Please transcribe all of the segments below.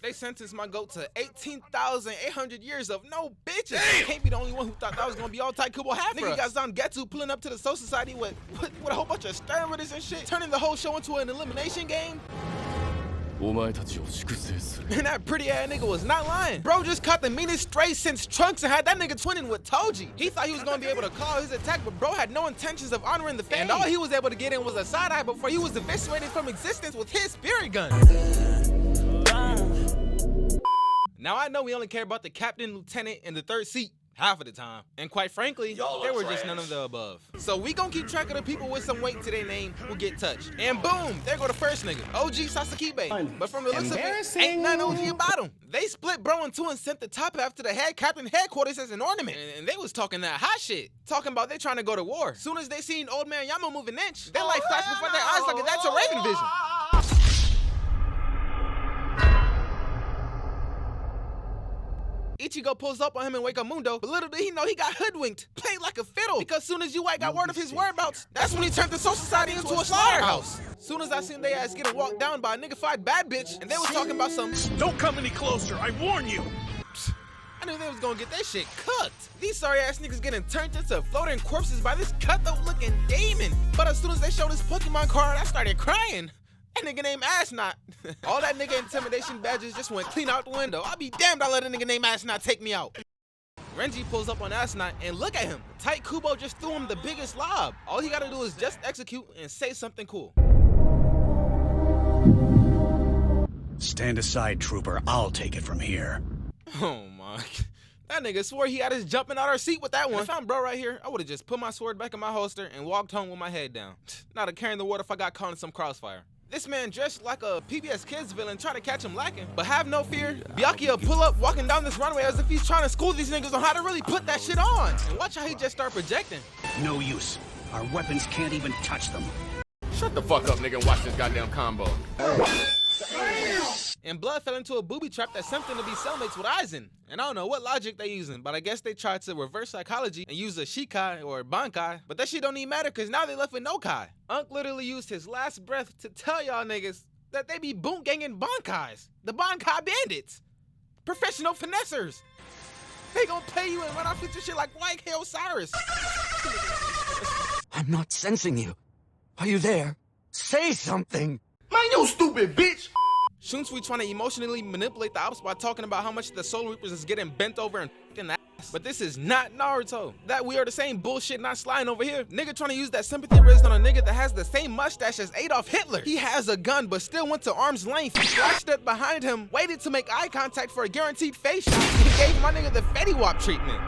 They sentenced my goat to 18,800 years of no bitches. I can't be the only one who thought that was gonna be all Tite Kubo had for us. Nigga got Zangetsu pulling up to the Soul Society with a whole bunch of sternritters and shit, turning the whole show into an elimination game. And that pretty ass nigga was not lying. Bro just caught the meanest stray since Trunks and had that nigga twinning with Toji. He thought he was gonna be able to call his attack, but bro had no intentions of honoring the fame. And all he was able to get in was a side eye before he was eviscerated from existence with his spirit gun. Now I know we only care about the captain, lieutenant, and the third seat half of the time. And quite frankly, they were just none of the above. So we gonna keep track of the people with some weight to their name who get touched. And boom, there go the first nigga, OG Sasakibe. But from the looks of it, ain't none OG about him. They split bro in two and sent the top half to the head captain headquarters as an ornament. And they was talking that hot shit. Talking about they trying to go to war. Soon as they seen old man Yama move an inch, they like flash before their eyes like that's a Raven vision. Ichigo pulls up on him in Wakamundo, but little did he know he got hoodwinked, played like a fiddle, because soon as yhwach got word of hhis whereabouts, that's when he turned the Soul Society into a slaughterhouse. Soon as I seen they ass getting walked down by a nigga-fied bad bitch, and they was talking about some "Don't come any closer, I warn you." I knew they was gonna get that shit cooked. These sorry ass niggas getting turned into floating corpses by this cutthroat looking demon. But as soon as they showed this Pokemon card, I started crying. That nigga named Ashnot. All that nigga intimidation badges just went clean out the window. I'll be damned I let a nigga named Ashnot take me out. Renji pulls up on Ashnot and look at him. Tite Kubo just threw him the biggest lob. All he gotta do is just execute and say something cool. Stand aside, trooper. I'll take it from here. Oh my. That nigga swore he had us jumping out our seat with that one. If I'm bro right here, I would've just put my sword back in my holster and walked home with my head down. Not a care in the world if I got caught in some crossfire. This man dressed like a PBS Kids villain trying to catch him lacking. But have no fear, Byakuya pull up walking down this runway as if he's trying to school these niggas on how to really put that shit on. And watch how he just start projecting. No use. Our weapons can't even touch them. Shut the fuck up, nigga, and watch this goddamn combo. And Blood fell into a booby trap that sent them to be cellmates with Aizen. And I don't know what logic they using, but I guess they tried to reverse psychology and use a Shikai or Bankai, but that shit don't even matter because now they left with no Kai. Unc literally used his last breath to tell y'all niggas that they be boom ganging Bankais, the Bankai bandits, professional finessers. They gonna pay you and run off with your shit like White Hail Cyrus. I'm not sensing you. Are you there? Say something. Man, you stupid bitch. Shunsui trying to emotionally manipulate the ops by talking about how much the Soul Reapers is getting bent over and in the ass. But this is not Naruto. That we are the same bullshit not sliding over here. Nigga trying to use that sympathy riz on a nigga that has the same mustache as Adolf Hitler. He has a gun but still went to arm's length. Flashed it behind him, waited to make eye contact for a guaranteed face shot. He gave my nigga the Fetty Wap treatment.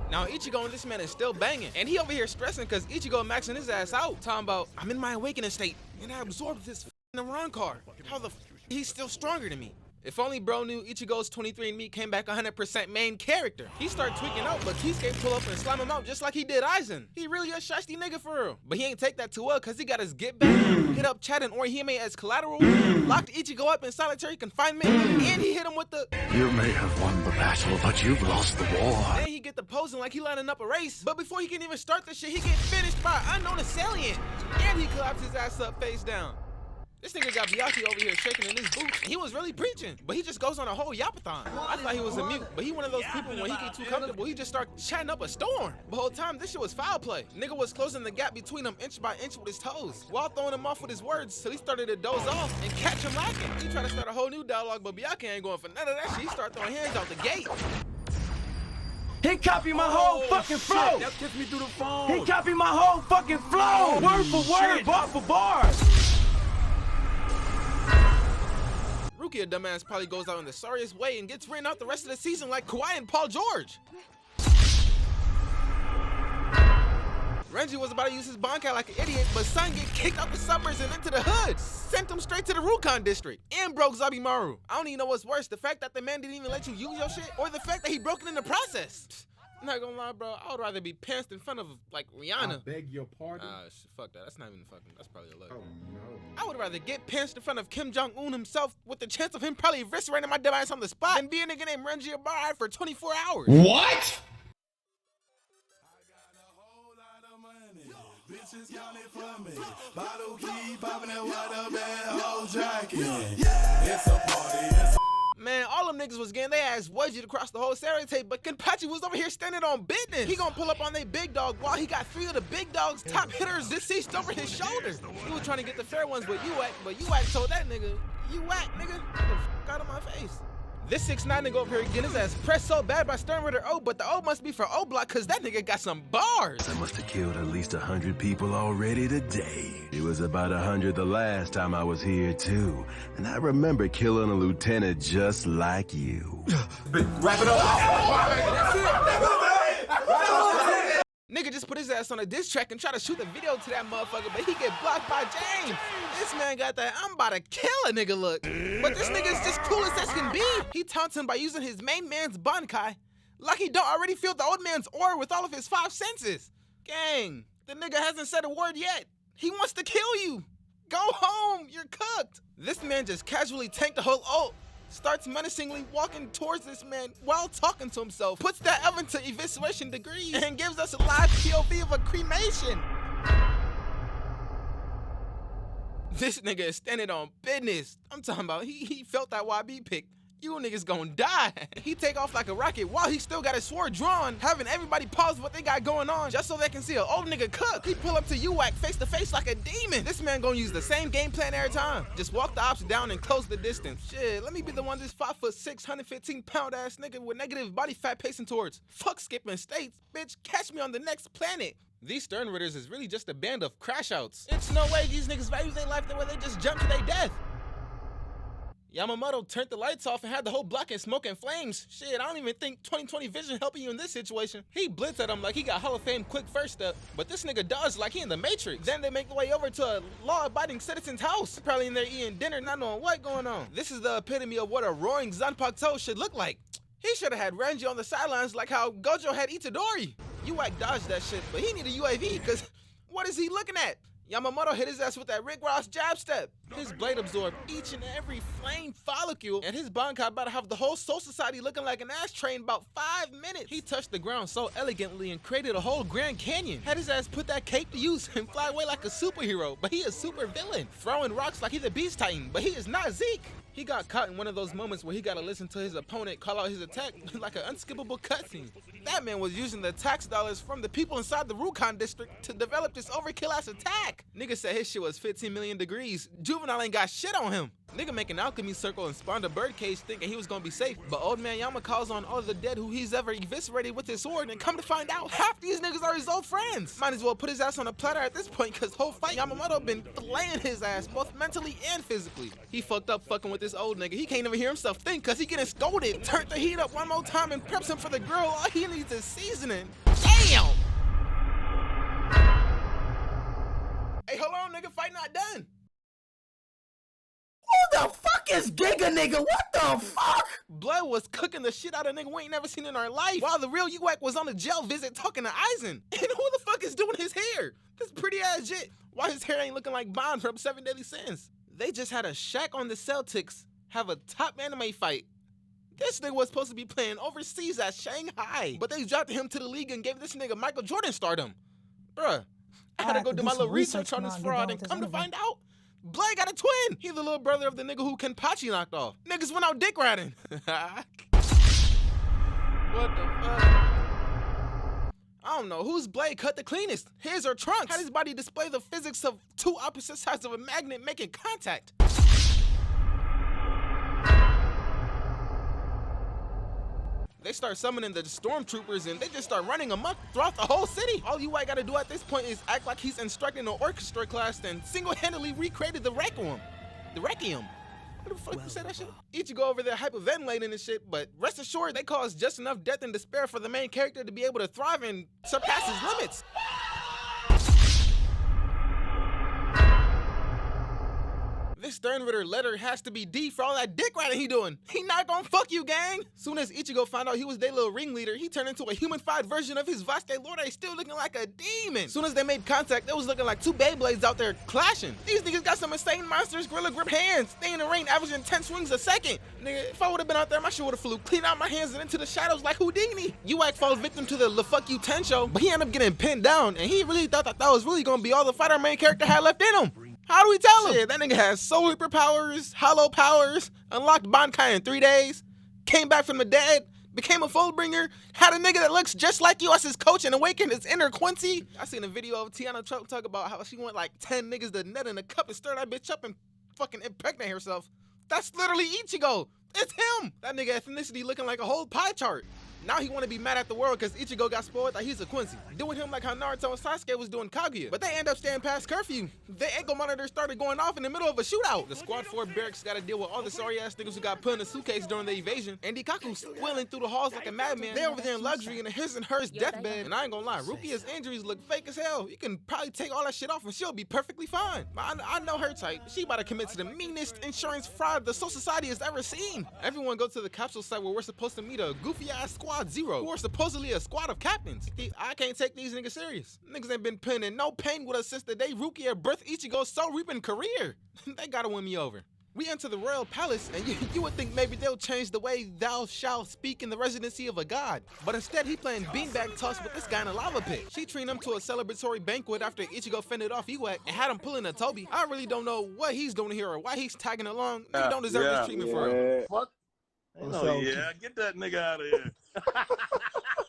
Now Ichigo and this man is still banging, and he over here stressing because Ichigo maxing his ass out. Talking about, I'm in my awakening state, and I absorbed this Iran card. How the he's still stronger than me. If only bro knew Ichigo's 23andMe came back 100% main character. He started tweaking out, but Kisuke pull up and slam him out just like he did Aizen. He really a shiesty nigga for real. But he ain't take that too well because he got his get back, hit up Chad and Orihime as collateral, locked Ichigo up in solitary confinement, and he hit him with the You may have won the battle, but you've lost the war. Then he get the posing like he lining up a race. But before he can even start the shit, he get finished by an unknown assailant. And he collapsed his ass up face down. This nigga got Byakuya over here shaking in his boots. He was really preaching, but he just goes on a whole yapathon. I thought he was a mute, but he one of those people when he get too comfortable, he just start chatting up a storm. The whole time, this shit was foul play. Nigga was closing the gap between them inch by inch with his toes, while throwing him off with his words, so he started to doze off and catch him lacking. He tried to start a whole new dialogue, but Byakuya ain't going for none of that shit. He started throwing hands out the gate. He copied my whole fucking flow. That kissed me through the phone. He copied my whole fucking flow. Word for word, bar for bar. Rukia dumbass probably goes out in the sorriest way and gets written out the rest of the season like Kawhi and Paul George. Renji was about to use his Bankai like an idiot, but son get kicked out the suburbs and into the hood. Sent him straight to the Rukan district and broke Zabimaru. I don't even know what's worse, the fact that the man didn't even let you use your shit, or the fact that he broke it in the process. I'm not gonna lie, bro. I would rather be pantsed in front of, like, Rihanna. I beg your pardon? Fuck that. That's not even fucking, that's probably a look. Oh, no. I would rather get pantsed in front of Kim Jong-un himself with the chance of him probably eviscerating my device on the spot than be a nigga named Renji Abara for 24 hours. What? bitches counting for me. Bottle keep popping that water bad whole jacket. Yeah, it's a party. It's Man, all them niggas was getting their ass wedged across the whole Saturday tape, but Kenpachi was over here standing on business. He gonna pull up on they big dog while he got 3 of the big dog's top hitters deceased over his shoulder. He was trying to get the fair ones with yhwach, but yhwach told that nigga, "You whack, nigga. Get the f out of my face." This 6'9" nigga over here getting his ass pressed so bad by sternritter O, but the O must be for O block, cause that nigga got some bars. I must have killed at least 100 people already today. It was about 100 the last time I was here too. And I remember killing a lieutenant just like you. Wrap it up. Nigga just put his ass on a diss track and try to shoot the video to that motherfucker, but he get blocked by James. This man got that I'm about to kill a nigga look. But this nigga is just clueless as can be. He taunts him by using his main man's bankai, like he don't already feel the old man's aura with all of his 5 senses. Gang, the nigga hasn't said a word yet. He wants to kill you. Go home, you're cooked. This man just casually tanked the whole ult. Starts menacingly walking towards this man while talking to himself, puts that oven to evisceration degree, and gives us a live POV of a cremation. This nigga is standing on business. I'm talking about he felt that YB pick. You niggas gonna die. He take off like a rocket while he still got his sword drawn, having everybody pause what they got going on just so they can see an old nigga cook. He pull up to yhwach face to face like a demon. This man gonna use the same game plan every time. Just walk the ops down and close the distance. Shit, let me be the one this 5'6", 115-pound ass nigga with negative body fat pacing towards. Fuck skipping states, bitch. Catch me on the next planet. These sternritters is really just a band of crash outs. It's no way these niggas value their life the way they just jump to their death. Yamamoto turned the lights off and had the whole block in smoke and flames. Shit, I don't even think 2020 vision helping you in this situation. He blitzed at him like he got Hall of Fame quick first step, but this nigga dodged like he in the Matrix. Then they make the way over to a law-abiding citizen's house. Probably in there eating dinner, not knowing what going on. This is the epitome of what a roaring Zanpakuto should look like. He should have had Renji on the sidelines like how Gojo had Itadori. yhwach dodged that shit, but he need a UAV, cause what is he looking at? Yamamoto hit his ass with that Rick Ross jab step. His blade absorbed each and every flame follicle, and his bankai about to have the whole Soul Society looking like an ashtray in about 5 minutes. He touched the ground so elegantly and created a whole Grand Canyon. Had his ass put that cape to use and fly away like a superhero, but he a super villain. Throwing rocks like he the Beast Titan, but he is not Zeke. He got caught in one of those moments where he gotta listen to his opponent call out his attack like an unskippable cutscene. That man was using the tax dollars from the people inside the Rukan district to develop this overkill ass attack. Nigga said his shit was 15 million degrees. Juvenile ain't got shit on him. Nigga make an alchemy circle and spawned a birdcage thinking he was gonna be safe, but old man Yama calls on all the dead who he's ever eviscerated with his sword, and come to find out, half these niggas are his old friends. Might as well put his ass on a platter at this point, cause whole fight Yamamoto been flaying his ass both mentally and physically. He fucked up fucking with this old nigga. He can't even hear himself think cause he getting scolded. Turned the heat up one more time and preps him for the grill. All he needs is seasoning. Damn! Hey, hold on, nigga, fight not done. Who the fuck is Giga nigga? What the fuck? Blood was cooking the shit out of nigga we ain't never seen in our life, while the real yhwach was on a jail visit talking to Aizen. And who the fuck is doing his hair? This pretty ass shit. Why his hair ain't looking like Bond from 7 Deadly Sins? They just had a Shaq on the Celtics have a top anime fight. This nigga was supposed to be playing overseas at Shanghai, but they drafted him to the league and gave this nigga Michael Jordan stardom. Bruh, I had to go do my little research on this fraud and come to find out, Blade got a twin. He the little brother of the nigga who Kenpachi knocked off. Niggas went out dick riding. What the fuck? I don't know whose blade cut the cleanest, his or Trunks. Had his body display the physics of 2 opposite sides of a magnet making contact. They start summoning the stormtroopers and they just start running amok throughout the whole city. All yhwach gotta do at this point is act like he's instructing an orchestra class and single-handedly recreated the Requiem. The Requiem. What the fuck you say that shit? Ichigo over there hyperventilating and shit, but rest assured they caused just enough death and despair for the main character to be able to thrive and surpass his limits. This sternritter letter has to be D for all that dick riding he doing. He not gonna fuck you, gang. Soon as Ichigo found out he was their little ringleader, he turned into a human-fied version of his Vasque Lord, still looking like a demon. Soon as they made contact, it was looking like two Beyblades out there clashing. These niggas got some insane monsters, gorilla grip hands. They in the rain averaging 10 swings a second. Nigga, if I would've been out there, my shit would've flew clean out my hands and into the shadows like Houdini. Yhwach falls victim to the fuck you Tensho, but he ended up getting pinned down, and he really thought that was really gonna be all the fight our main character had left in him. How do we tell him? Shit, that nigga has soul reaper powers, hollow powers, unlocked Bankai in 3 days, came back from the dead, became a Fullbringer, had a nigga that looks just like you as his coach and awakened his inner Quincy. I seen a video of Tiana Trump talk about how she went like 10 niggas to net in a cup and stir that bitch up and fucking impregnate herself. That's literally Ichigo. It's him. That nigga ethnicity looking like a whole pie chart. Now he want to be mad at the world because Ichigo got spoiled that he's a Quincy, doing him like how Naruto and Sasuke was doing Kaguya. But they end up staying past curfew. The ankle monitor started going off in the middle of a shootout. The Squad 4 barracks got to deal with all the sorry ass niggas who got put in a suitcase during the evasion. And Dikaku squealing through the halls like a madman. They over there in luxury in a his and hers deathbed. And I ain't gonna lie, Rukia's injuries look fake as hell. You can probably take all that shit off and she'll be perfectly fine. But I know her type. She about to commit to the meanest insurance fraud the Soul Society has ever seen. Everyone go to the capsule site where we're supposed to meet a goofy ass Squad 0, who are supposedly a squad of captains. I can't take these niggas serious. Niggas ain't been putting in no pain with us since the day Rukia birthed Ichigo's soul reaping career. They gotta win me over. We enter the royal palace, and you would think maybe they'll change the way thou shalt speak in the residency of a god. But instead, he playing beanbag toss with this guy in a lava pit. She treated him to a celebratory banquet after Ichigo fended off yhwach and had him pulling a Toby. I really don't know what he's doing here or why he's tagging along. Nigga don't deserve this treatment for real. Fuck. Oh, yeah, get that nigga out of here.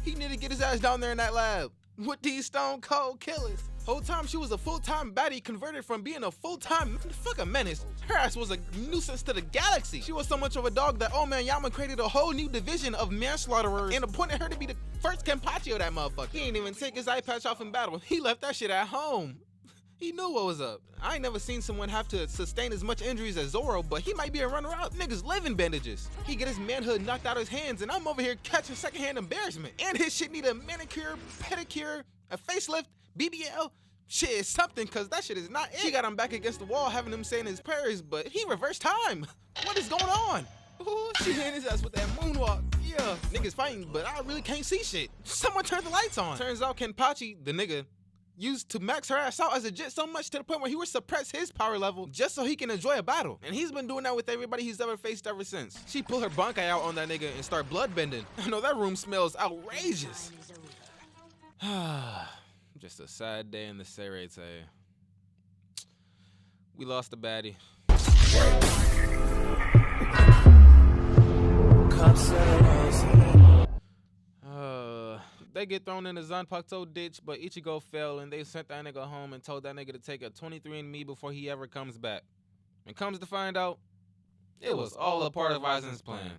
He need to get his ass down there in that lab with these stone cold killers. Whole time she was a full-time baddie converted from being a full-time fucking menace. Her ass was a nuisance to the galaxy. She was so much of a dog that old man Yama created a whole new division of manslaughterers and appointed her to be the first kenpachi of that motherfucker. He ain't even take his eye patch off in battle. He left that shit at home. He knew what was up. I ain't never seen someone have to sustain as much injuries as Zoro, but he might be a runner-up. Niggas live in bandages. He get his manhood knocked out of his hands, and I'm over here catching secondhand embarrassment. And his shit need a manicure, pedicure, a facelift, BBL. Shit, something, cause that shit is not it. She got him back against the wall, having him saying his prayers, but he reversed time. What is going on? Ooh, she hitting his ass with that moonwalk. Yeah, niggas fighting, but I really can't see shit. Someone turned the lights on. Turns out Kenpachi, the nigga, used to max her ass out as a jit so much to the point where he would suppress his power level just so he can enjoy a battle. And he's been doing that with everybody he's ever faced ever since. She pulled her Bankai out on that nigga and start bloodbending. I know that room smells outrageous. Just a sad day in the Serete. We lost a baddie. They get thrown in the Zanpakuto ditch, but Ichigo fell and they sent that nigga home and told that nigga to take a 23andMe before he ever comes back. And comes to find out, it was all a part of Aizen's plan.